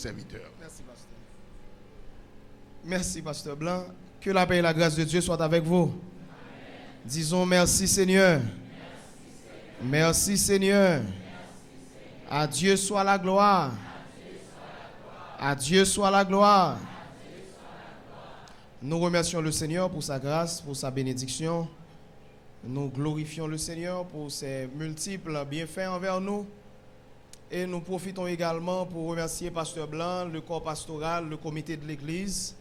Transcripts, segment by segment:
serviteur. Merci, pasteur. Merci, pasteur Blanc. Que la paix et la grâce de Dieu soient avec vous. Amen. Disons merci, Seigneur. Merci, Seigneur. À Dieu soit la gloire. À Dieu soit la gloire. Nous remercions le Seigneur pour sa grâce, pour sa bénédiction. Nous glorifions le Seigneur pour ses multiples bienfaits envers nous. Et nous profitons également pour remercier Pasteur Blanc, le corps pastoral, le comité de l'Église,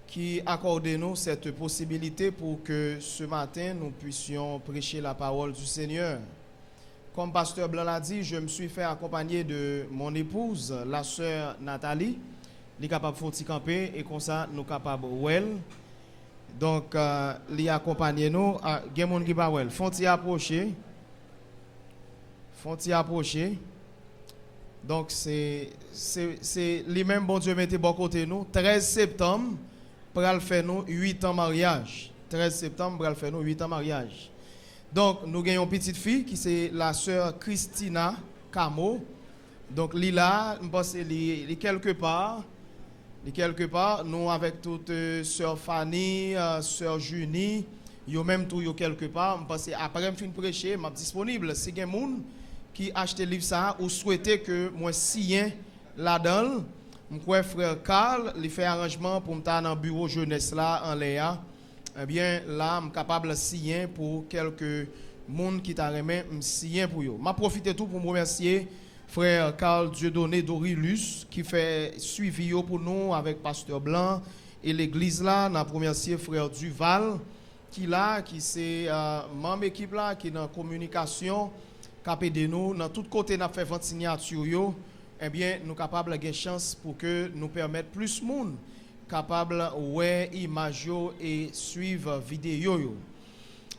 qui accorde nous cette possibilité pour que ce matin, nous puissions prêcher la parole du Seigneur. Comme Pasteur Blanc l'a dit, je me suis fait accompagner de mon épouse, la sœur Nathalie. Elle est capable de faire camper et comme ça, nous sommes capables de Donc, elle accompagne nous. Il y a des gens qui ne font pas approcher. Donc, c'est lui-même, bon Dieu, mettez bon côté nous. 13 septembre, pour faire nous 8 ans mariage. 13 septembre, pour faire nous 8 ans mariage. Donc, nous avons une petite fille qui c'est la sœur Christina Camo. Donc, Lila, je pense qu'elle est quelque part. Nous avec toute sœur Fanny, sœur Junie, yo même tout yo quelque part. Je pense après me fin prêcher, je suis disponible. Si il y a des gens qui achètent le livre ça ou souhaitez que moi signe là-dedans, mon frère Carl, il fait arrangement pour me dans le bureau jeunesse là en Léa. Eh bien là, je suis capable de signer pour quelques monde qui t'a remis me signer pour yo. M'a profité tout pour me remercier frère Carl Dieudonné Dorilus qui fait suivi pour nous avec Pasteur Blanc et l'église là. N'a remercié frère Duval qui c'est membre équipe là qui dans communication capé de nous dans tout côté n'a fait 20 signatures yo. Eh bien nous capables de chance pour que nous permettre plus monde capable ouais image et suivre vidéo yo.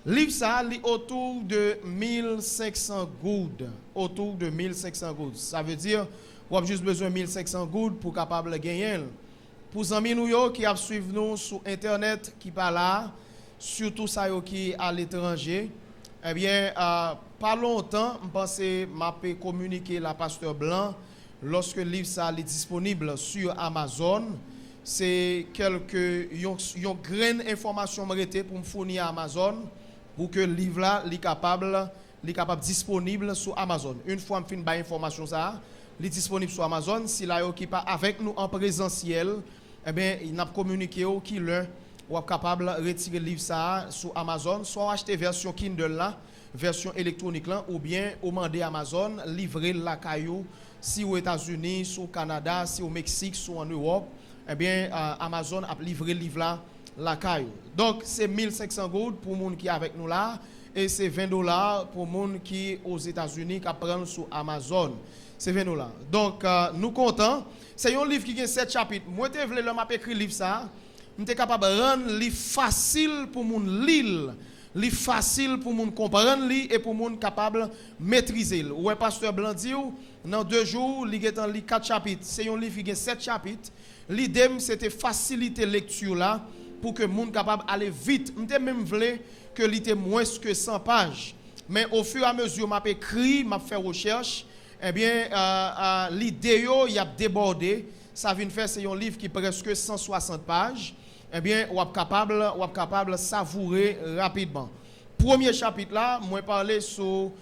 Livre ça li autour de 1500 goudes, autour de 1500 goudes. Ça veut dire on a juste besoin de 1500 goudes pour capable de gagner. Pour les amis nous qui a suivre nous sur internet qui pas là, surtout ça yo qui à l'étranger, eh bien pas longtemps, je pense m'a communiquer la pasteur Blanc lorsque le livre ça est disponible sur Amazon. C'est quelques yon graine information m'arrêté pour me fournir à Amazon pour que le livre là est capable disponible sur Amazon. Une fois me fin ba information ça, il est disponible sur Amazon. Si là yo qui pas avec nous en présentiel, eh bien il n'a communiqué au qui l'un ou capable retirer le livre ça sur Amazon, soit acheter version Kindle là, version électronique là ou bien au demander Amazon livrer la caillou si aux États-Unis, si au Canada, si au Mexique, si en Europe, eh bien Amazon a livré le livre là la caillou. Donc c'est 1500 goudes pour monde qui est avec nous là et c'est $20 pour monde qui aux États-Unis qui prend sur Amazon. C'est $20. Donc nous contents. C'est un livre qui a 7 chapitres. Moi je voulais m'a écrit livre ça. M'étais capable de rendre livre facile pour monde lire. Li facile pour moun comprendre li et pour moun capable maîtriser. Ouais pasteur Blanc dit dans 2 jours, li getan li 4 chapitres. C'est un livre qui a 7 chapitres. L'idée c'était faciliter lecture là pour que moun capable aller vite. M'était même voulu que li était moins que 100 pages. Mais au fur et à mesure m'a écrit, m'a fait recherche, eh bien l'idée yo y a débordé. Ça vient faire c'est un livre qui presque 160 pages. Eh bien, on est capable de savourer rapidement. Premier chapitre là, moi parler sur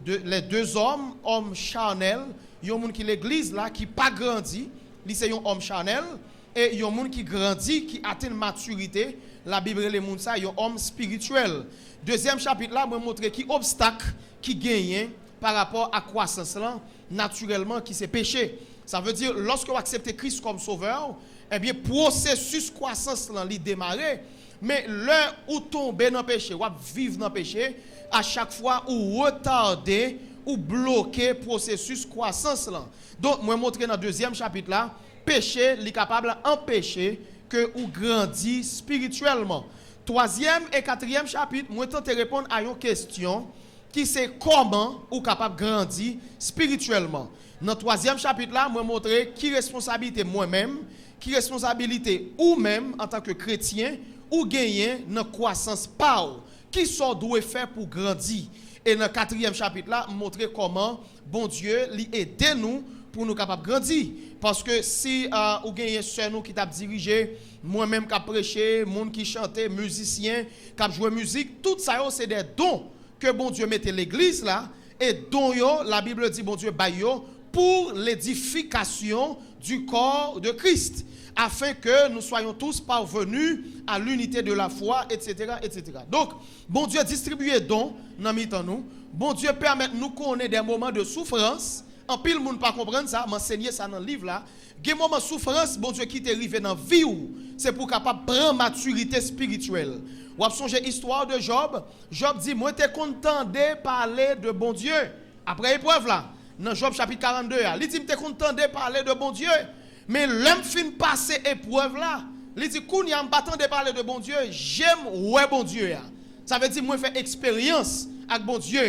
les 2 hommes charnels, il y a un monde qui l'église là qui pas grandi, c'est un homme charnel et il y a un monde qui grandit, qui atteint maturité, la Bible les monde ça, un homme spirituel. Deuxième chapitre là, moi montrer qui obstacle qui gagne par rapport à croissance là, naturellement qui c'est péché. Ça veut dire lorsque vous acceptez Christ comme sauveur, eh bien processus croissance là li démarrer, mais l'heure où tomber dans péché, ou vivre dans péché, à chaque fois ou retarder ou bloquer processus croissance là. Donc moi montrer dans 2e chapitre là, péché li capable empêcher que ou grandit spirituellement. 3e et 4e chapitre, moi tente répondre à une question qui c'est comment ou capable grandir spirituellement. Dans 3e chapitre là, moi montrer qui responsabilité moi-même, qui responsabilité ou même en tant que chrétien ou gagner dans croissance par qui sont doit faire pour grandir. Et dans 4e chapitre là, montrer comment bon Dieu lui aider nous pour nous capables de grandir. Parce que si vous avez un nous qui t'a dirigé, moi-même qui a prêché, monde qui chantait, musicien, qui a joué musique, tout ça c'est des dons que bon Dieu mettait l'église là. Et dont la Bible dit bon Dieu baille pour l'édification du corps de Christ, afin que nous soyons tous parvenus à l'unité de la foi, etc., etc. Donc, bon Dieu distribue dons dans nous. Bon Dieu permet nous qu'on ait des moments de souffrance. En pile monde pas comprendre ça, m'enseigner ça dans le livre là. Des moments de souffrance, bon Dieu qui t'est arrivé dans la vie, c'est pour capable prendre maturité spirituelle. Ou a songé l'histoire de Job. Job dit, moi t'es content de parler de bon Dieu. Après épreuve là, dans Job chapitre 42, il dit, t'es content de parler de bon Dieu. Mais l'homme fin passer épreuve là, il dit, qu'on y a pas de parler de bon Dieu, j'aime ouais bon Dieu. Ça veut dire, moi faire expérience avec bon Dieu.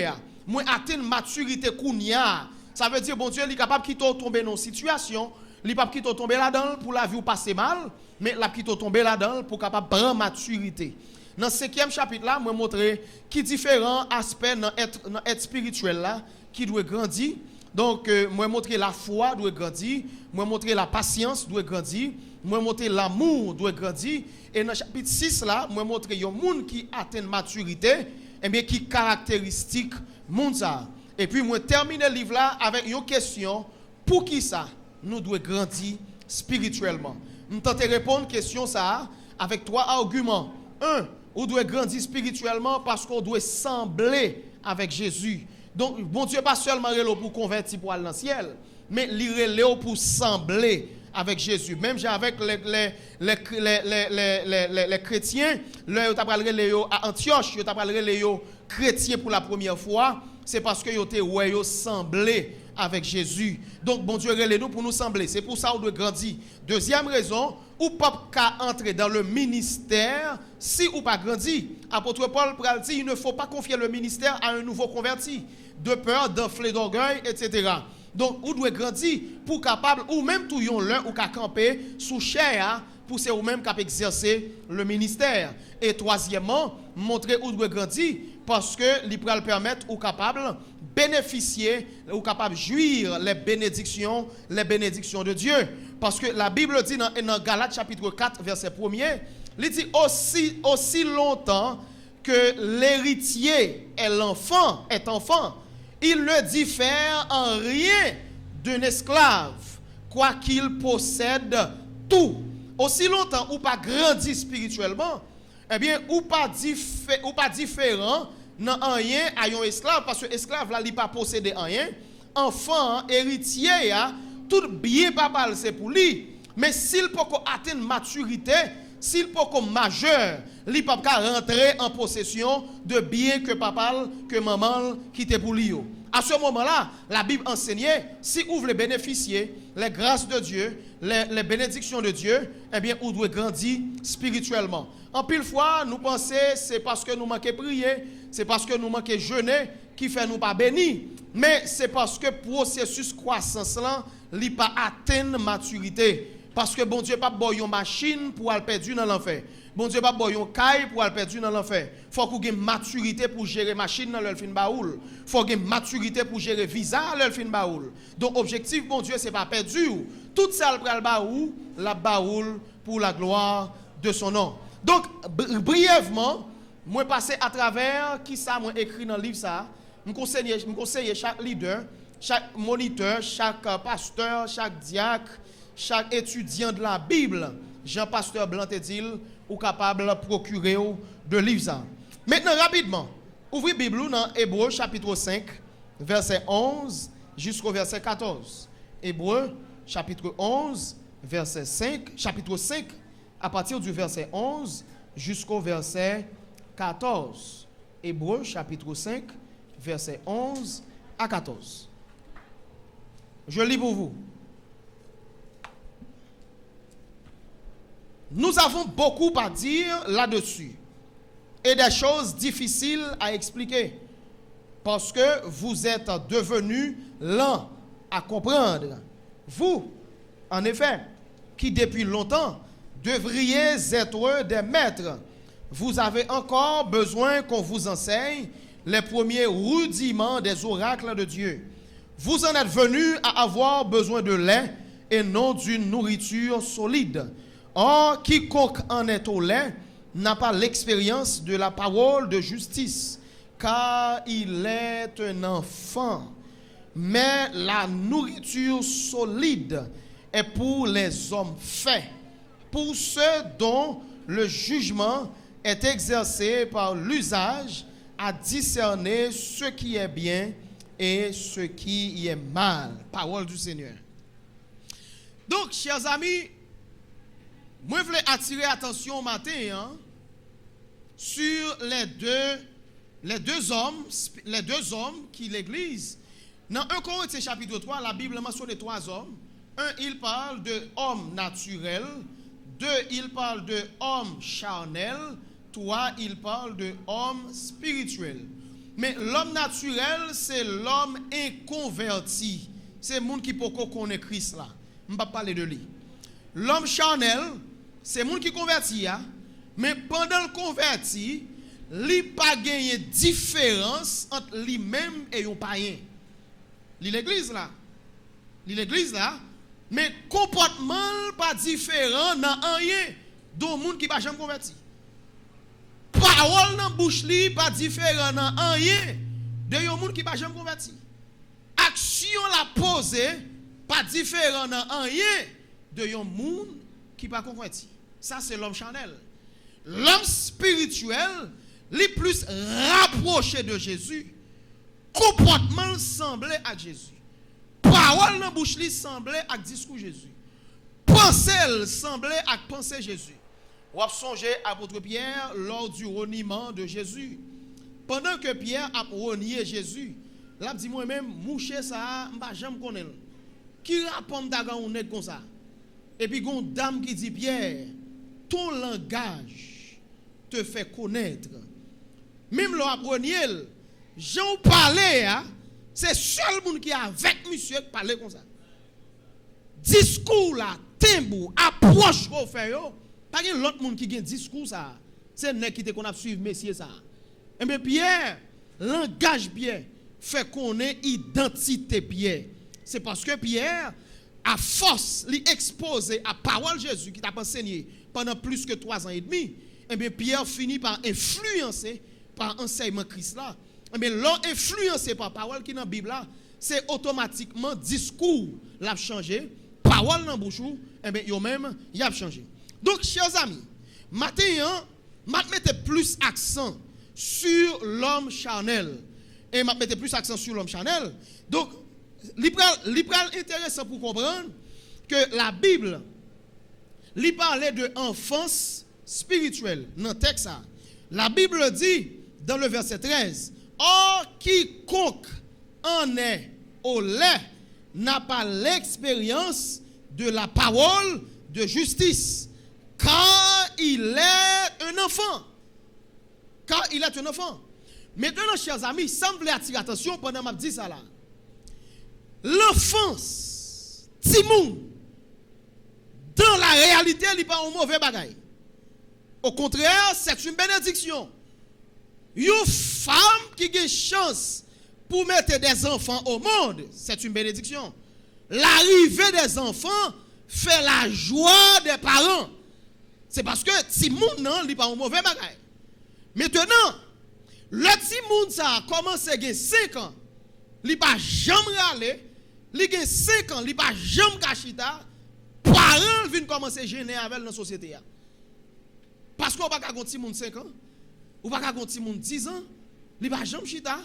Moi atteindre maturité qu'on y a. Ça veut dire, bon Dieu, il est capable de tomber dans une situation, il est capable de tomber là-dedans pour la vie ou passer mal, mais il est capable de tomber là-dedans pour capable prendre maturité. Dans le 5e chapitre là, moi montrer qui différents aspects dans être spirituel là qui doit grandir. Donc moi montrer la foi doit grandir, moi montrer la patience doit grandir, moi montrer l'amour doit grandir et dans le chapitre 6 là, moi montrer un monde qui atteint maturité et bien qui caractéristique monde ça. Et puis moi terminer le livre là avec une question, pour qui ça nous doit grandir spirituellement. Je tente de répondre à la question ça avec 3 arguments. 1, on doit grandir spirituellement parce qu'on doit sembler avec Jésus. Donc, bon Dieu pas seulement pour convertir pour aller dans le ciel, mais il pour sembler avec Jésus. Même avec les chrétiens, à Antioche, ils ont les chrétiens pour la première fois, c'est parce que ils ont semblé avec Jésus. Donc, bon Dieu relève nous pour nous sembler. C'est pour ça qu'on doit grandir. Deuxième raison, ou pas qu'à entrer dans le ministère si ou pas grandir. Apôtre Paul dit, il ne faut pas confier le ministère à un nouveau converti, de peur, d'enfler d'orgueil, etc. Donc, ou doit grandir pour capable, ou même tout yon l'un, ou qu'à camper sous chair, pour c'est ou même qu'à exercer le ministère. Et troisièmement, montrer où doit grandir, parce que il peut permettre ou capable bénéficier ou capable jouir les bénédictions de Dieu. Parce que la Bible dit dans Galates chapitre 4 verset 1er, il dit aussi longtemps que l'héritier est enfant, il ne diffère en rien d'un esclave, quoiqu'il possède tout. Aussi longtemps ou pas grandi spirituellement, eh bien ou pas différent non rien à un esclave, parce que esclave là il pas posséder rien. Enfant héritier tout bien papa c'est pour lui, mais s'il peut atteindre maturité, s'il peut majeur, il peut pas rentrer en possession de biens que papa que maman quitté pour lui. À ce moment-là, la Bible enseignait, si vous voulez bénéficier les grâces de Dieu, les bénédictions de Dieu, eh bien, vous devez grandir spirituellement. En pile fois, nous pensons c'est parce que nous manquons prier, c'est parce que nous manquons jeûner qui fait nous pas bénis. Mais c'est parce que le processus croissance là, il pas atteint maturité. Parce que bon Dieu pas boy une machine pour aller perdu dans l'enfer. Bon Dieu pas boy une caille pour aller perdu dans l'enfer. Faut qu'on ait maturité pour gérer machine dans le fin baoul. Faut qu'on ait maturité pour gérer visa dans le fin baoul. Donc objectif bon Dieu c'est pas perdu. Tout ça le pral baoul, la baoul pour la gloire de son nom. Donc brièvement, moi passer à travers qui ça moi écrit dans le livre ça. Me conseiller chaque leader, chaque moniteur, chaque pasteur, chaque diacre, chaque étudiant de la Bible, Jean-Pasteur Blanc-Tédil, ou capable de procurer de livres ça. Maintenant, rapidement, ouvrez la Bible dans Hébreux chapitre 5, verset 11 jusqu'au verset 14. Hébreux chapitre 11, verset 5, chapitre 5, à partir du verset 11 jusqu'au verset 14. Hébreux chapitre 5, verset 11 à 14. Je lis pour vous. Nous avons beaucoup à dire là-dessus et des choses difficiles à expliquer parce que vous êtes devenus lents à comprendre. Vous, en effet, qui depuis longtemps devriez être des maîtres, vous avez encore besoin qu'on vous enseigne les premiers rudiments des oracles de Dieu. vous en êtes venus à avoir besoin de lait et non d'une nourriture solide. Or, quiconque en est au lait n'a pas l'expérience de la parole de justice, car il est un enfant. Mais la nourriture solide est pour les hommes faits, pour ceux dont le jugement est exercé par l'usage à discerner ce qui est bien et ce qui est mal. Parole du Seigneur. Donc, chers amis, moi, je voulais attirer attention au matin sur les deux hommes qui l'Église. Dans 1 Corinthiens chapitre 3, la Bible mentionne 3 hommes. Un, il parle de homme naturel. 2, il parle de homme charnel. 3, il parle de homme spirituel. Mais l'homme naturel, c'est l'homme inconverti. C'est le monde qui peut connaître Christ là. Je ne vais pas parler de lui. L'homme charnel, c'est le monde qui convertit. Mais pendant le converti, il n'a pas gagné différence entre lui-même et un païen. L'église là. L'église là. Mais comportement pas différent dans rien de monde qui pas jamais converti. Parole dans bouche li pas différent dans rien de yon monde qui pas jamais converti. Action la posée pas différent dans rien de yon monde qui pas converti. Ça c'est l'homme charnel. L'homme spirituel, li plus rapproché de Jésus. Comportement semblait à Jésus. Parole dans bouche li semblait à discours Jésus. Pensée semblait à penser Jésus. Ou a songé à apôtre Pierre lors du reniement de Jésus. Pendant que Pierre a renié Jésus, là dit moi-même mouché ça, m'pa jamais connaître. Qui répond d'agan on est comme ça. Et puis gon dame qui dit Pierre, ton langage te fait connaître. Même le renié, Jean parlait, c'est seul monde qui est avec monsieur qui parle comme ça. Discours là, timbre, approche qu'on fait yo. Pas que l'autre monde qui a un discours ça. C'est nèg qui te qu'on a suivre messieurs ça. Et bien Pierre, langage Pierre fait connaître identité Pierre. C'est parce que Pierre à force lui exposer à parole Jésus qui t'a enseigné pendant plus que 3 ans et demi. Et bien Pierre finit par influencer par enseignement Christ là. Mais l'on influencé par parole qui dans la Bible là, c'est automatiquement discours l'a changé, parole dans bouche et bien yo même y a changé. Donc chers amis, maintenant m'a mettre plus accent sur l'homme charnel et m'a mettre plus accent sur l'homme charnel. Donc libéral intéressant pour comprendre que la Bible lui parlait de enfance spirituelle dans le texte ça. La Bible dit dans le verset 13, or quiconque en est au lait n'a pas l'expérience de la parole de justice, car il est un enfant. Car il est un enfant. Maintenant, chers amis, ça me plaît attirer attention pendant que je dis ça là. L'enfance, Timoun, dans la réalité, il n'est pas un mauvais bagaille. Au contraire, c'est une bénédiction. Une femme qui a une chance pour mettre des enfants au monde, c'est une bénédiction. L'arrivée des enfants fait la joie des parents. C'est parce que Timoun non, il pas un mauvais bagage. Maintenant, le Timoun ça a commencé à 5 ans. Il pas jamais râler, il a 5 ans, il pas jamais kachita. Parents viennent commencer à gêner avec la société. Parce qu'on pas qu'à Timoun 5 ans. Ou pas qu'à un monde 10 ans, il va jamais chita,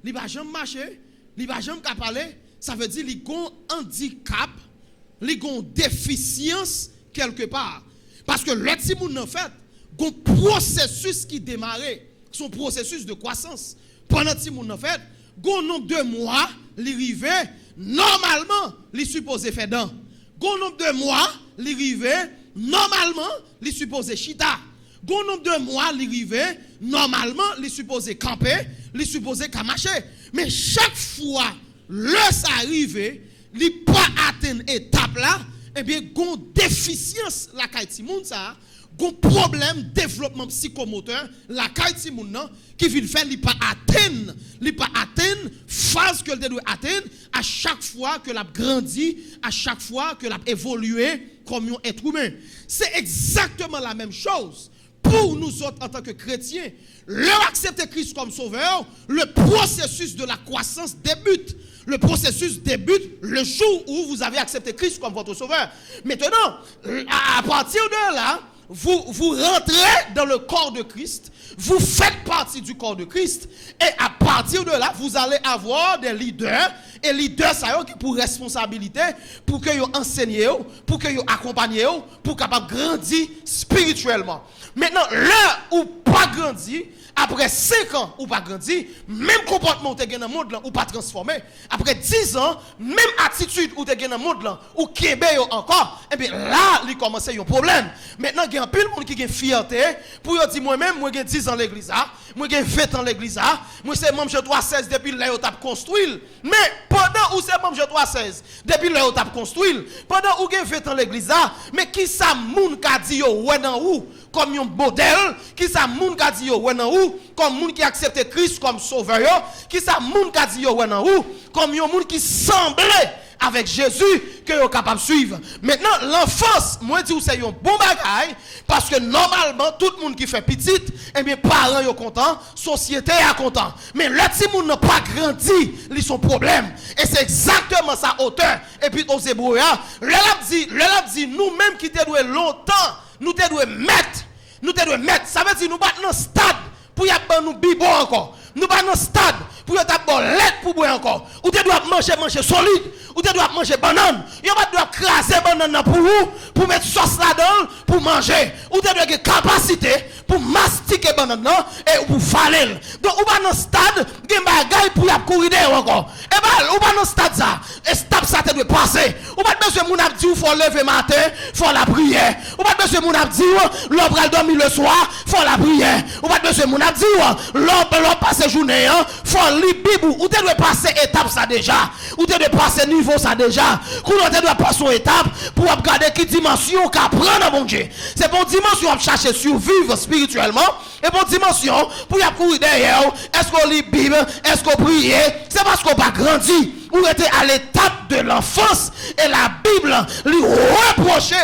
il va jamais marcher, il va jamais parler, ça veut dire qu'il a un handicap, il a une déficience quelque part. Parce que le petit monde en fait, il y a un processus qui démarrait, son processus de croissance. Pendant que le monde en fait, il y a un nombre de mois, il arrivait, normalement, il est supposé faire dents. Il y a un nombre de mois, il arrivait, normalement, il est supposé chita. Gon nombre de mois l'arrivée, normalement, il supposé camper, il supposé marcher. Mais chaque fois, le ça arrive, il pas atteindre étape là, eh bien, gon déficience la kaiti moun ça, gon problème développement psychomoteur la kaiti moun nan qui vient faire li pas atteindre phase que le doit atteindre à chaque fois que l'a grandi, à chaque fois que l'a évolué comme un être humain. C'est exactement la même chose pour nous autres en tant que chrétiens. Leur accepter Christ comme sauveur, le processus de la croissance débute. Le processus débute le jour où vous avez accepté Christ comme votre sauveur. Maintenant, à partir de là, vous rentrez dans le corps de Christ, vous faites partie du corps de Christ, et à partir de là, vous allez avoir des leaders, et leaders, ça y est, qui pour responsabilité, pour que vous enseignez, pour que vous accompagnez, pour capable grandir spirituellement. Maintenant, là où pas grandir, après 5 ans ou pas grandi, même comportement ou te gen dans le monde là ou pas transformé, après 10 ans, même attitude ou te gen dans le monde là ou kebe encore, et bien là, il commence un problème. Maintenant, il y a un peu de monde qui a fierté pour dire moi-même, moi j'ai 10 ans l'église, moi j'ai 20 ans l'église, moi c'est membre je 316 depuis là où tu as construit. Mais pendant où c'est membre je 316 depuis là où tu as construit, pendant où j'ai 20 ans l'église, mais qui ça moun ka di yo ouais dans où comme un modèle, qui ça moun ka di yo ouais dans où comme moun qui accepte Christ comme sauveur, qui ça moun ka di yo ouais dans où comme un moun qui semblait avec Jésus que vous capable de suivre. Maintenant, l'enfance, moi dis c'est un bon bagage parce que normalement tout le monde qui fait petite, eh bien parents sont contents, société est content. Mais le petit monde n'a pas grandi, ils sont problème. Et c'est exactement ça auteur. Et puis aux Hébreux, le dit nous-mêmes qui te doué longtemps, nous te doué mettre, ça veut dire nous pas dans stade pour y avoir nous bibo encore. Nous pas dans stade pour y avoir lettre pour boire encore. Ou te dois manger solide, ou te dois manger banane. Yo pas doit craser banane pour vous, pour mettre sauce là-dedans pour manger. Ou te dois avoir capacité pour mastiquer banane et pour faler. Donc ou pas dans stade, gen bagay pour y courir encore. Et ben ou pas dans stade ça. Et stade ça te doit passer. Ou pas besoin moun ap di ou faut lever matin, faut la prière. Ou pas besoin moun ap di ou l'homme pral dormir le soir, faut la prière. Ou pas besoin moun ap di ou l'homme passe journée, faut lire Bible. Ou te doit passer étape ça déjà. Ou te doit passer niveau ça déjà. Ou te doit passer une étape pour regarder qui dimension qu'a prendre bon Dieu. C'est bon dimension à chercher survivre spirituellement et bon dimension pour y courir derrière. Est-ce qu'on lit Bible, est-ce qu'on prie? C'est parce qu'on pas grandi. Ou était à l'étape de l'enfance et la Bible lui reprochait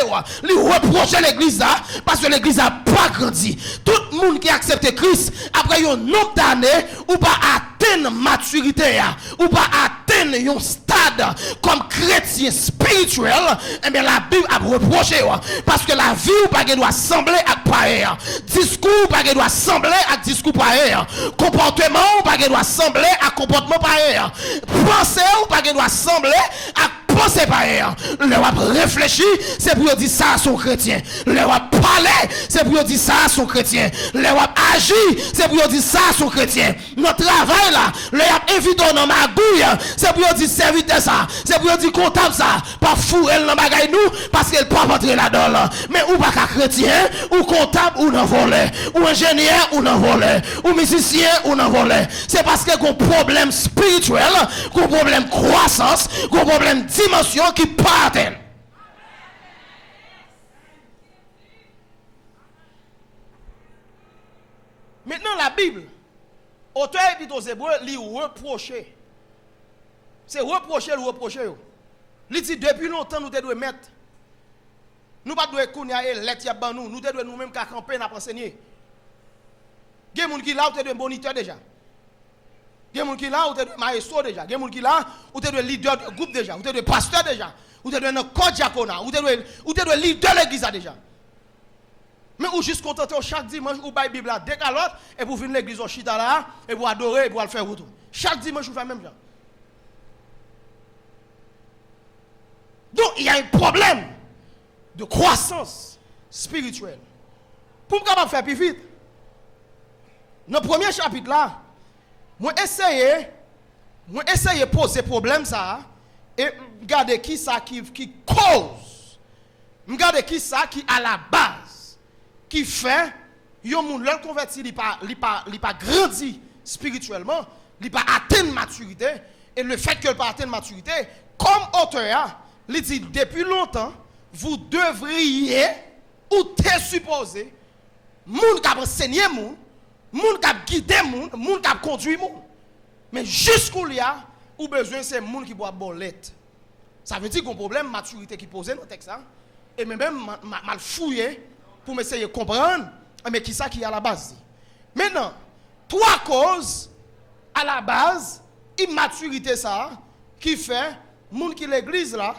l'église parce que l'église a pas grandi. Tout le monde qui a accepté Christ après un nombre d'années ou pas atteindre maturité ou pas atteindre un stade comme chrétien spirituel, eh bien la Bible a reproché parce que la vie ou pas doit sembler à pareil, discours pas doit sembler à discours pareil, comportement ou pas doit sembler à comportement pareil, pensée ou pas doit sembler à penser pareil. Le wap réfléchir, c'est pour dire ça à son chrétien. Le wap parler, c'est pour dire ça à son chrétien. Le wap agir, c'est pour dire ça à son chrétien. Notre travail là, le wap éviter dans ma gouille, c'est pour dire serviteur ça, c'est pour dire comptable ça, pas fourrer dans bagay nous parce qu'elle pas rentrer là-dedans. Mais ou pas chrétien, ou comptable ou non volé, ou ingénieur ou non volé, ou musicien ou non volé. C'est parce que qu'on problème spirituel, qu'on problème croissance, qu'on problème dimension qui partent. Maintenant la Bible, auteur dit aux Hébreux, lui reprocher. C'est reprocher. Il dit depuis longtemps nous devons mettre. Nous pas devons connaître lettre ban nous devons nous-mêmes qu'à camper n'a enseigner. Il y a des gens qui là ou devons moniteur déjà. Il y a des gens qui là ou devons maestro déjà. Il y a des gens qui là ou devons leader de groupe déjà, ou devons pasteur déjà, ou devons corps diaconat, ou devons leader de l'église déjà. Mais ou juste contenter chaque dimanche ou bail Bible dès qu'à l'autre et pour venir l'église au chita là et pour adorer et pour faire retour. Chaque dimanche vous faites même genre. Donc il y a un problème de croissance spirituelle. Pour capable faire plus vite. Dans le premier chapitre là, moi essayer poser problème ça et regarder qui ça qui cause. Regarder qui ça qui à la base qui fait yon moun l'on converti li pas grandi spirituellement, li pas atteindre maturité et le fait que pas atteindre maturité comme auteur il dit depuis longtemps vous devriez ou t'es supposé moun qui enseigner moun qui guider moun qui conduire moun. Mais jusqu'où il y a ou besoin c'est moun qui boit bolette. Ça veut dire qu'on problème maturité qui posé dans le texte. Et même mal fouillé pour m'essayer de comprendre mais qui ça qui est à la base. Maintenant, trois causes à la base immaturité ça qui fait moun qui l'église là,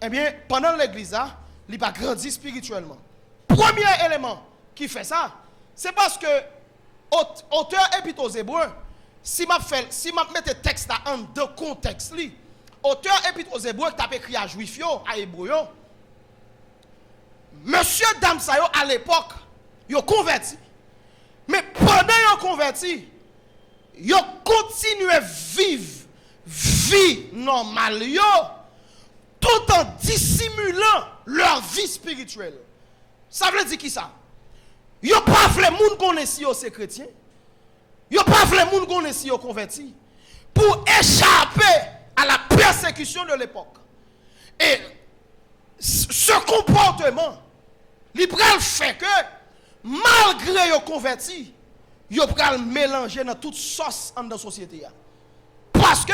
eh bien pendant l'église là, il pas grandi spirituellement. Premier élément qui fait ça, c'est parce que auteur épître aux Hébreux, si m'a mette texte là en deux contextes li, auteur épître aux Hébreux qui a écrit à juif yo, à hébreu yo, monsieur dame sa yo à l'époque, yo converti. Mais pendant yo converti, yo continué vivre vie normale yo tout en dissimulant leur vie spirituelle. Ça veut dire qui ça? Yo pas vle moun connaît si yo c'est chrétien. Yo pas vle moun connaît si yo converti pour échapper à la persécution de l'époque. Et ce comportement li pral fait que malgré yo converti, yo pral mélanger dans toute sauce en dans société. Parce que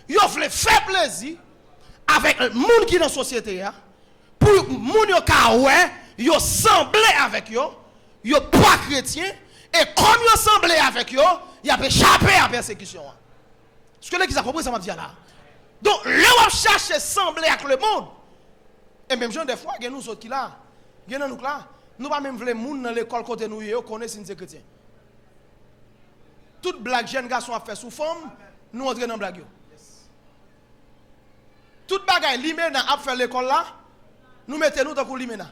yo vle faire plaisir avec moun qui dans société pour moun yo ka ouais, yo semblé avec yo pas chrétien et comme yo semblé avec yo, y a échappé à la persécution. Est-ce que l'église a compris ça m'a dit là? Donc là on cherche sembler avec le monde. Et même gens des fois, il y a nous autres qui là, il y a nous là, nous pas même vle moun dans l'école côté nous yo connaît si nous chrétien. Toute blague jeune garçon a fait sous forme, nous entrer dans blague yo. Toute bagaille limena a fait l'école là, nous mettons nous dans pour limena.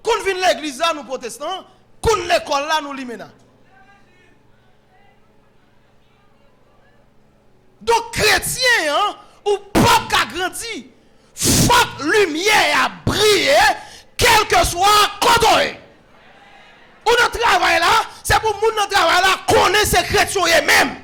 Quand vient l'église là nous protestants, quand l'école là nous limena. Donc chrétien ou pas qu'a grandi, faut lumière a briller quel que soit côté. Ou dans travail là, c'est pour moun dans travail là connaître ces chrétiens eux-mêmes.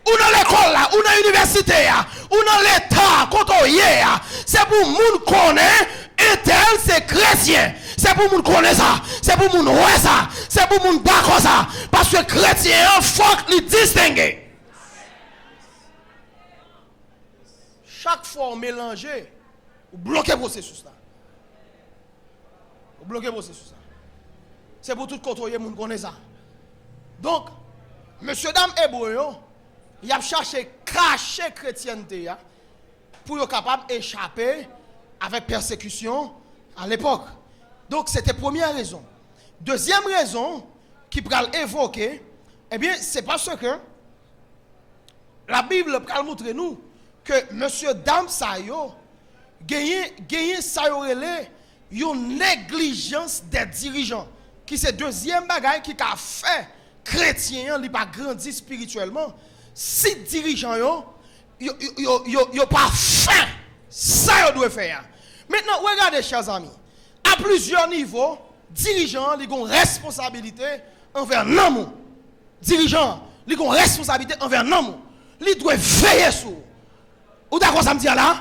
Ou dans l'école là, ou dans l'université là, ou dans l'état côté là, c'est pour moun connaître et tel c'est chrétien. C'est pour moun connaître ça, c'est pour moun ouais ça, c'est pour moun d'accord ça parce que chrétien faut les distinguer. Chaque fois on mélange, ou bloquer le processus là. Ou bloquer le processus là. C'est pour tout côté moun connaît ça. Donc, monsieur dame hébreu, il a cherché cacher chrétienté pour être capable d'échapper avec persécution à l'époque. Donc, c'était la première raison. Deuxième raison qui peut évoquer, eh bien, c'est parce que la Bible peut montrer nous que monsieur dame sa yo gagné sa yo relé une négligence des dirigeants qui c'est deuxième bagaille qui a fait chrétien li pas grandi spirituellement si dirigeants yo pas fait ça yo doit faire. Maintenant regardez chers amis, à plusieurs niveaux dirigeants li ont responsabilité envers nous. Dirigeants li ont responsabilité envers nous. Li doit veiller sur. Ou d'accord ça me dit là?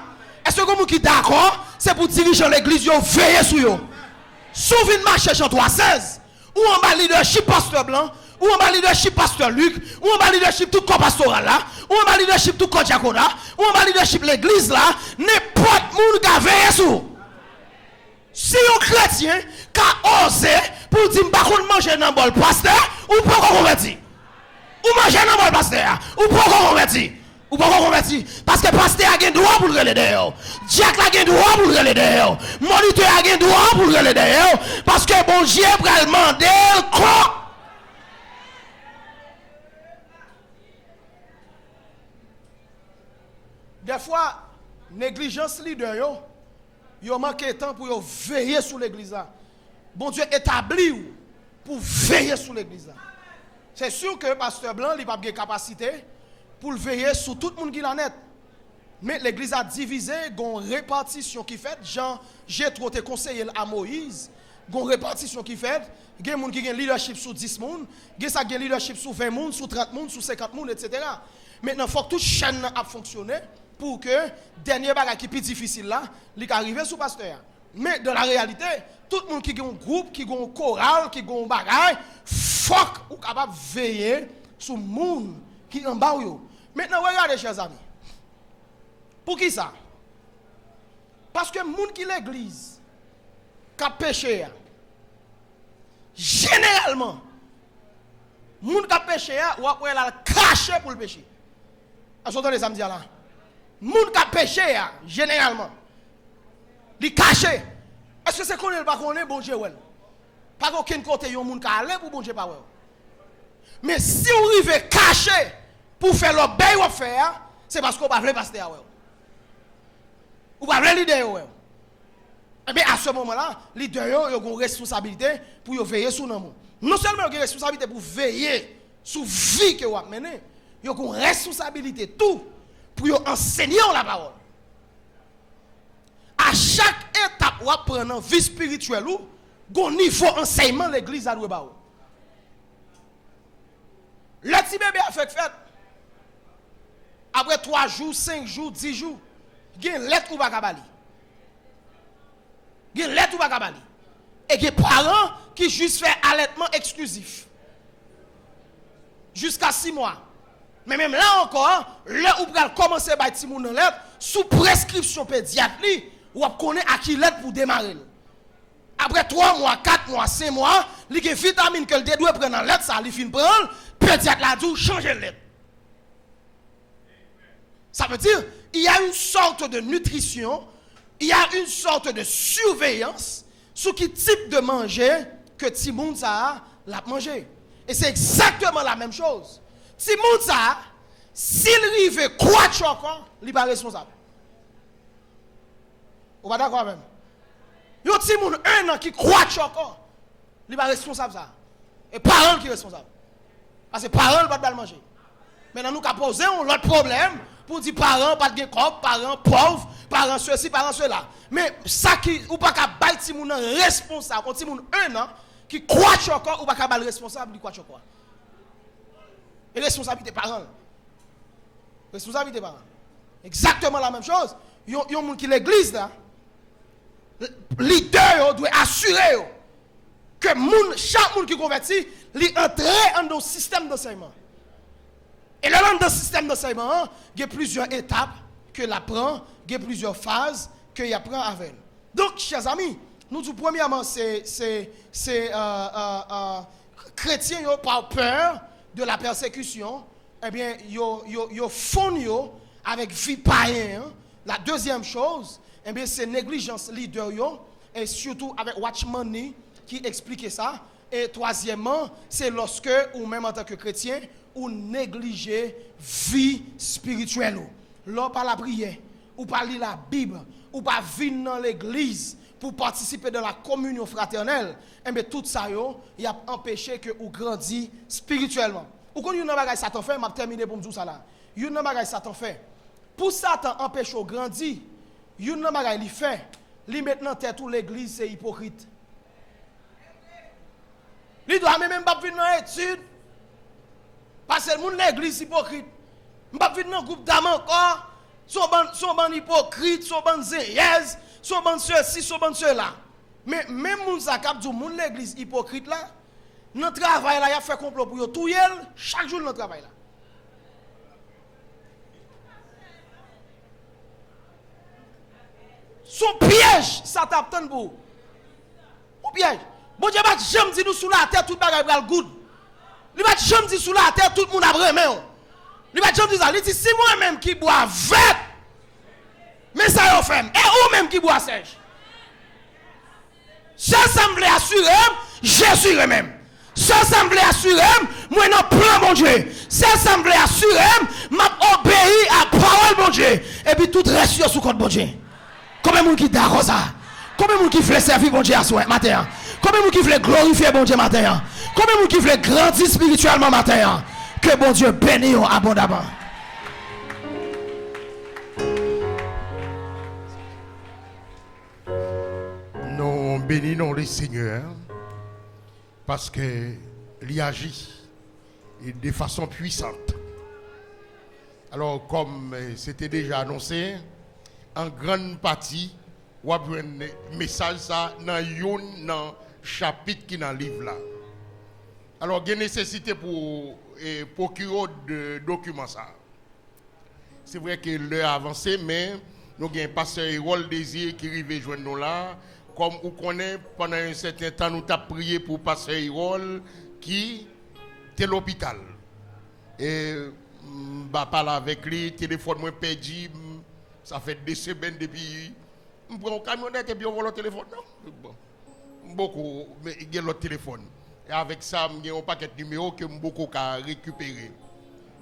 Est-ce que vous qui d'accord, c'est pour diriger l'église yo veiller sur yo. Souvenez marcher Jean 3:16 ou en bas leadership pasteur Blanc, ou en bas leadership pasteur Luc, ou en bas leadership tout corps pastoral là, ou en bas leadership tout corps diaconat, ou en bas leadership l'église là, n'importe monde qui veiller sur. Si un chrétien qui a osé pour dire pas qu'on manger dans bol pasteur ou pas qu'on converti. Ou manger dans bol pasteur ou pas qu'on converti. Ou pas converti parce que pasteur a un droit pour le relever dehors. Jack a un droit pour le relever dehors. Moniteur a un droit pour le relever dehors parce que bon Dieu va demander quoi. Des fois négligence leader yo manque de temps pour yo veiller sur l'église là. Bon Dieu établi pour veiller sur l'église là. C'est sûr que pasteur Blanc il pas de capacité pour veiller sur tout le monde qui l'a net. Mais l'église a divisé, une répartition qui fait. Jean, j'ai trop été conseillé à Moïse. Une répartition qui fait. Il y a des gens qui ont leadership sur 10 personnes. Il y a des leadership sur 20 personnes, sur 30 personnes, sur 50 personnes, etc. Maintenant, il faut que toute chaîne a fonctionné pour que dernier bagage qui est plus difficile là, il arrive sous pasteur. Mais dans la réalité, tout le monde qui a un groupe, qui a un choral, qui a un bagage, fuck ou capable de veiller sur le monde qui est en bas. Maintenant, regardez, chers amis. Pour qui ça? Parce que le monde qui l'église, qui a péché, généralement, le monde qui a péché, ou après, il a caché pour le péché. Attendez, ça me dit là. Le monde qui a péché, généralement, il caché. Est-ce que c'est qu'on ne pas connaît bon Dieu? Pas aucun côté, il y a un monde qui a allé pour bon Dieu. Mais si vous arrivez caché pour faire le bail ou faire, c'est parce qu'on ne va pas passer. Ou pas le leader. Et bien à ce moment-là, les leader a une responsabilité pour veiller sur nous. Non seulement une responsabilité pour veiller sur la vie que vous avez menée, il y a une responsabilité tout pour enseigner la parole. À chaque étape où vous prenez dans la vie spirituelle, il y a un niveau d'enseignement l'église a doué. Le petit bébé a fait fête. Après 3 jours, 5 jours, 10 jours, il y a une lettre ou pas kabali. Il y a une lettre ou pas kabali. Et il y a des parents qui juste fait allaitement exclusif. Jusqu'à 6 mois. Mais même là encore, là où vous commencer à faire une lettre, sous prescription pédiatre, vous connaissez à qui lettre pour démarrer. Après 3 mois, 4 mois, 5 mois, il y a des vitamines que le doit prendre en lettre, ça lui fin prendre, pédiatre l'a dit, changer lettre. Ça veut dire, il y a une sorte de nutrition, il y a une sorte de surveillance sur quel type de manger que Timoun ça l'a mangé. Et c'est exactement la même chose. Timoun ça, s'il arrive quoi chocolat, il n'est pas responsable. Vous pas d'accord même? Yo Timoun 1 an qui croit chocolat, il n'est pas responsable ça. Et parents qui est responsable. Parce que parents ne peuvent pas manger. Maintenant nous avons posé un autre problème. Pour dire parents pas de corps, parents pauvres, parents ceci, parents cela. Mais ça qui ou pas qu'à bailler ti moun responsable, quand ti moun 1 an qui croit chocolat ou pas qu'à bailler responsable, il croit chocolat. Et responsabilité parents. Responsabilité parents. Exactement la même chose. Yon moun qui l'église là, leader doit assurer que moun chaque moun qui converti, li entrer dans le système d'enseignement. Et là, dans le système d'enseignement, il y a plusieurs étapes que l'apprend, il y a plusieurs phases que l'apprend avec. Donc, chers amis, nous disons premièrement, chrétiens n'ont pas peur de la persécution, eh bien, ils font avec vie païenne. La deuxième chose, eh bien, c'est négligence leader, et surtout avec Watchman qui explique ça. Et troisièmement, c'est lorsque, ou même en tant que chrétien, ou négliger vie spirituelle. Lors par la prière, ou par lire la Bible, ou par venir dans l'église pour participer dans la communion fraternelle, et bien tout ça, il a empêché que vous grandissiez spirituellement. Ou quand vous avez Satan fait, je vais terminer pour me dire ça là. Vous avez Satan fait. Pour Satan empêcher de grandir, vous avez fait, lui maintenant tête toute l'église c'est hypocrite. Lui doit même pas venir dans l'étude. Parce que le monde l'église hypocrite. Je ne vais pas venir dans le groupe d'âmes encore. Sont ban hypocrite, sont ban zéyez, sont ban ceci, sont ban cela. Mais même les gens qui ont dit l'église hypocrite là, notre travail là, il a fait complot pour eux tout chaque jour notre travail là. Son piège, ça t'attend pour. Ou piège. Bon Dieu va jamais dire nous sous la terre tout bagage va good. Il va jamais dire sous la terre tout le monde a vraiment. Il va jamais dire ça. Il dit si moi-même qui bois vert, mais ça y fait. Et ou même qui boit sèche. Ça semble assurer, Jésus même. Ça semble assurer, moi non plan mon Dieu. Ça semble assurer, m'a obéi à parole mon Dieu. Et puis tout reste sous compte mon Dieu. Combien de monde qui d'accord ça? Combien de monde qui veut servir mon Dieu à soir matin? Combien de monde qui veut glorifier mon Dieu matin? Combien de monde qui veut grandir spirituellement matin? Que bon Dieu bénisse abondamment. Nous bénissons le Seigneur parce qu'il agit de façon puissante. Alors, comme c'était déjà annoncé, en grande partie, on a un message ça dans un chapitre qui est dans le livre là. Alors, il y a nécessité pour procurer de documents ça. C'est vrai que l'heure a avancé, mais nous avons un pasteur Hérol Désir qui arrive joindre nous là. Comme vous connaissez, pendant un certain temps, nous avons prié pour pasteur Hérol qui était à l'hôpital. Et je parle avec lui, téléphone moi perdu, ça fait 2 semaines depuis. Je prends un camionnette et puis on voit le téléphone. Non? Bon. Beaucoup, mais il y a l'autre téléphone. Et avec ça, il y a un paquet de numéros que je beaucoup récupérer.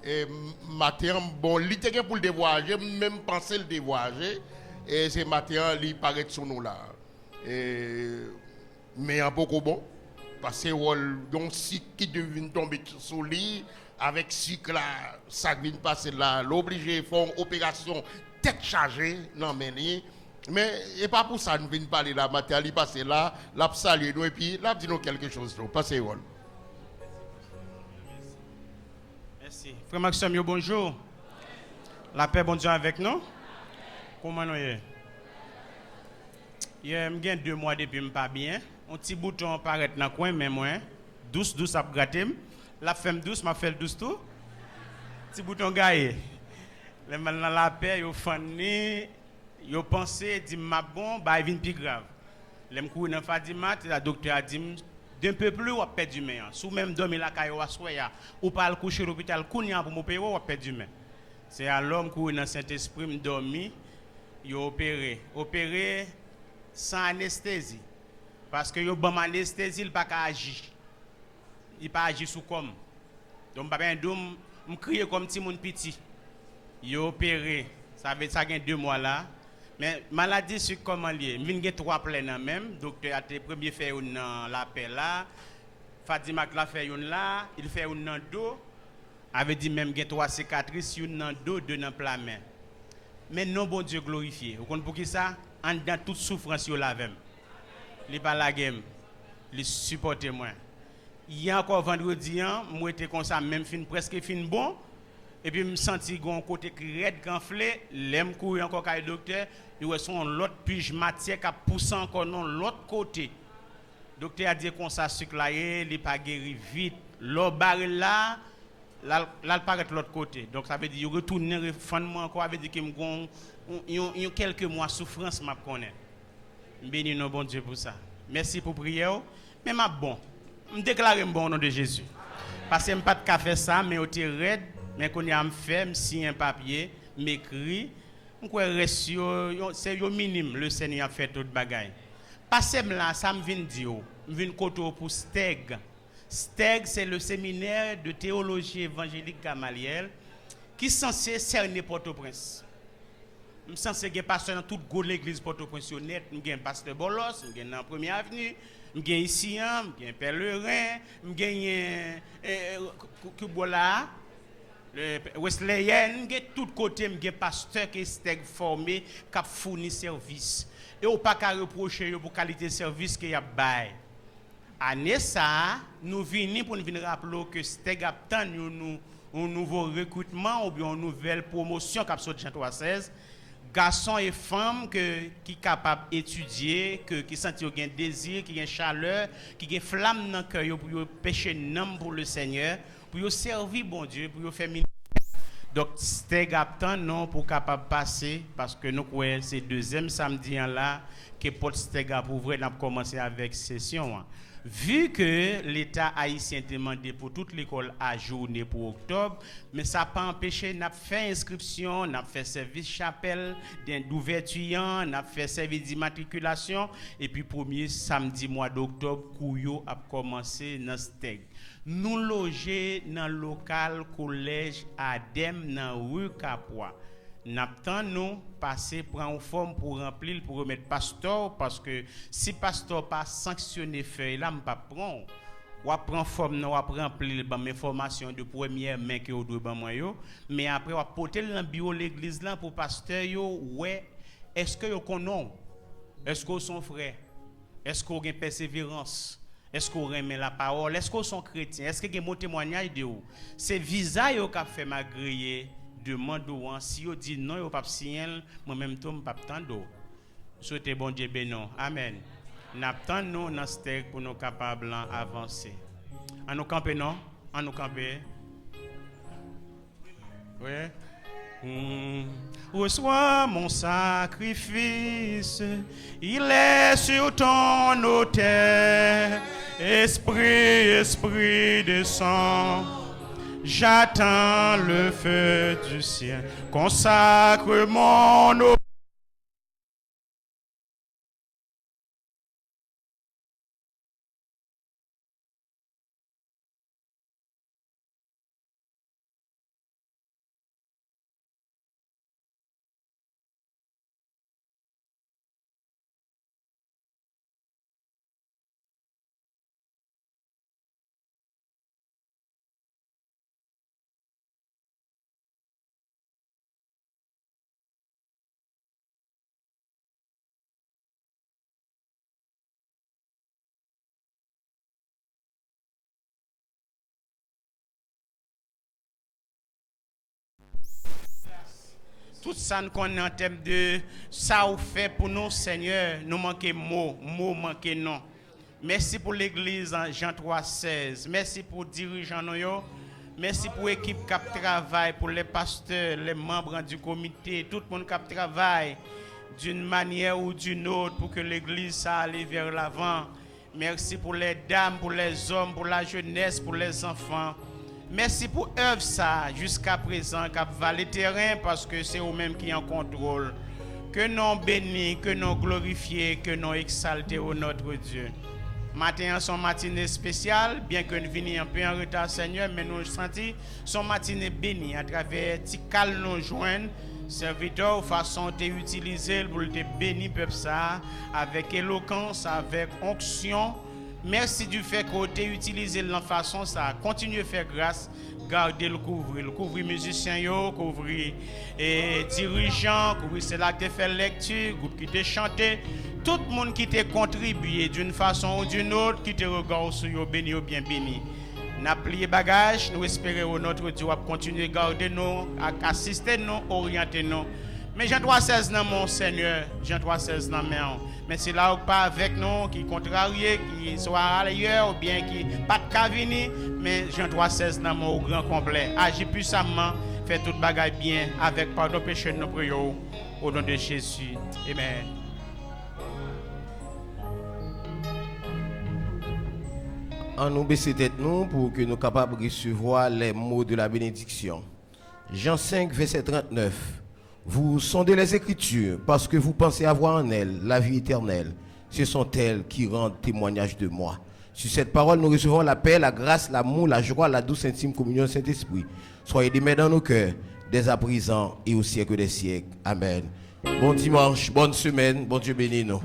Et matin, bon, il était pour le voyager, même penser le voyager. Et c'est matin, il paraît sur nous là. Mais un beaucoup bon. Parce que donc si qui devine tomber sur lui avec cycle là, ça vient passer là, l'obligé font opération tête chargée, non mais et pas pour ça nous venons parler là, matin, il passe là, l'a salué nous et puis l'a dit nous quelque chose. Passez Rol. Merci. Frère Maxime, bonjour. La paix, bon Dieu avec nous. Comment nous y? Il y a 2 mois depuis que je ne suis pas bien. Un petit bouton apparaît dans le coin, mais moi, douce, à gratter. La femme douce, m'a fait douce tout. Petit bouton gaillé. Les mal dans la paix, ils fanné, ils pensé, dit ma bon, bah il vient plus grave. Les m'couru dans Fadima, la docteur a dit d'un peu plus ou perdre du main. Sous même dormir la caille ou soya ou pas le coucher à l'hôpital kounya pour m'opérer ou perdre du main. C'est à l'homme qui dans Saint-Esprit me dormi, il opéré sans anesthésie. Parce que yo bon anesthésie il pas agir. Il pas agir sous comme. Donc papa ndom me crier comme petit monde petit. Yo opéré, ça veut ça gain 2 mois là. Mais maladie sur comment lié, vinn gen 3 plein même, docteur a été premier fait dans l'appel là. Fadima l'a fait une là, il fait une dans dos. Avait dit même gen 3 cicatrices, une dans dos, 2 dans plat main. Mais non bon Dieu glorifié. Vous comprenez pour qui ça? En dans toute souffrance yo lavem. Il pas la game. Il supporte moi. Hier encore vendredi, moi était comme ça même presque fin bon. Et puis me senti gon côté raide gonflé, l'aime courir encore avec le docteur, il son l'autre pige matière qui pousse encore non l'autre côté. Docteur a dit qu'on ça sucre là, il pas guéri vite. L'eau barre là paraît de l'autre côté. Donc ça veut dire il retourne refondement encore veut dire que me quelques mois souffrance m'a connaît. Béni nos bon Dieu pour ça. Merci pour prière. Mais m'a bon. Me déclarer bon au nom de Jésus. Parce que me pas de café ça mais au raide. Mais qu'on y a fait, si un papier, m'écrit, c'est le minimum, le Seigneur a fait toute bagaille. Passez là, ça me vient dire, je viens côté pour STEG. STEG, c'est le séminaire de théologie évangélique Gamaliel, qui est censé cerner Port-au-Prince. Je suis censé être pasteur dans toute l'église Port-au-Prince. Je suis un pasteur Bolos, je suis dans la première avenue, je suis ici, je suis un pèlerin, je suis un Wesleyan, tout côté, m'gè pasteur qui est formé, qui a fourni service. Et on pas qu'à reprocher pour qualité de service qu'il y a bail. Année ça, nous venons pour nous rappeler que Steg a un nouveau recrutement ou bien une nouvelle promotion qui a sorti en 316. Garçons et femmes qui sont capables d'étudier, qui sentent un désir, qui ont chaleur, qui ont flamme dans le cœur pour pécher nom pour le Seigneur. Pour servir bon Dieu, pour faire ministère. Donc, Steg aptan non pour capable passer parce que nous croyons c'est deuxième samedi là que Paul Steg a ouvert n'a commencé avec session. Vu que l'État haïtien demandé pour toute l'école à journée pour octobre, mais ça n'a pas empêché n'a fait inscription, n'a fait service chapelle d'ouverture, n'a fait service d'immatriculation et puis premier samedi mois d'octobre Kouyo a commencé dans Steg. Nous loger dans le local collège Adem dans rue Capois. N'attend nous passer prendre une forme pour remplir pour remettre pasteur parce que si pasteur pas sanctionné feuille là me pas prendre ou prend forme non ou remplir mes formations de première main que au doit ban moi yo mais après ou porter dans bureau l'église là pour pasteur yo ouais est-ce que yo connaissent est-ce que sont frères est-ce qu'on a persévérance. Est-ce qu'on remet la parole? Est-ce qu'on sont chrétiens? Est-ce qu'il y a un témoignage de vous? C'est visa qui a fait malgré demande ou si vous dit non, vous pas signer, moi-même tout me pas attendre. Souhaitez bon Dieu bénissant. Amen. N'attend nous dans ce texte pour nous capables d'avancer. En nous camper non, en nous camper. Oui. Reçois mon sacrifice, il est sur ton autel. Esprit, esprit descend, j'attends le feu du ciel. Consacre mon autel. Tout ça nous connaît en termes de ça ou fait pour nous, Seigneur, nous manquons mots manquent non. Merci pour l'église en Jean 3,16. Merci pour les dirigeants. Merci pour l'équipe qui travaille, pour les pasteurs, les membres du comité, tout le monde qui travaille d'une manière ou d'une autre pour que l'église aille vers l'avant. Merci pour les dames, pour les hommes, pour la jeunesse, pour les enfants. Merci pour œuvre ça jusqu'à présent qui va le terrain parce que c'est eux-mêmes qui en contrôle. Que nous bénis, que nous glorifions, que nous exaltons notre Dieu. Matin, son matinée spéciale, bien que nous venions un peu en retard, Seigneur, mais nous sentons son matinée bénie à travers Tikal nous joindre, serviteur, façon d'utiliser pour te bénir, peuple ça, avec éloquence, avec onction. Merci du fait que tu as utilisé la façon ça, continue à faire grâce, garder le couvrir musiciens, couvrir dirigeants, couvrir c'est là que tu fait lecture, groupe qui t'a chanté, tout le monde qui t'a contribué d'une façon ou d'une autre, qui te regarde sur yo béni ou bien béni. N'a plié bagage, nous espérons notre Dieu va continuer à garder nous, à assister nous, orienter nous. Mais Jean 3,16 dans mon Seigneur, Jean 3,16 dans main. Mais c'est là où pas avec nous, qui contrarié, qui soit ailleurs, ou bien qui pas de cavini, mais Jean 3,16 dans mon au grand complet. Agis puissamment, fait toute bagaille bien, avec pardon péché de nos prières, au nom de Jésus. Amen. En nous baisser tête nous pour que nous capables de recevoir les mots de la bénédiction. Jean 5, verset 39. Vous sondez les Écritures parce que vous pensez avoir en elles la vie éternelle. Ce sont elles qui rendent témoignage de moi. Sur cette parole, nous recevons la paix, la grâce, l'amour, la joie, la douce intime communion du Saint-Esprit. Soyez des mains dans nos cœurs, dès à présent et au siècle des siècles. Amen. Bon dimanche, bonne semaine, bon Dieu bénisse nous.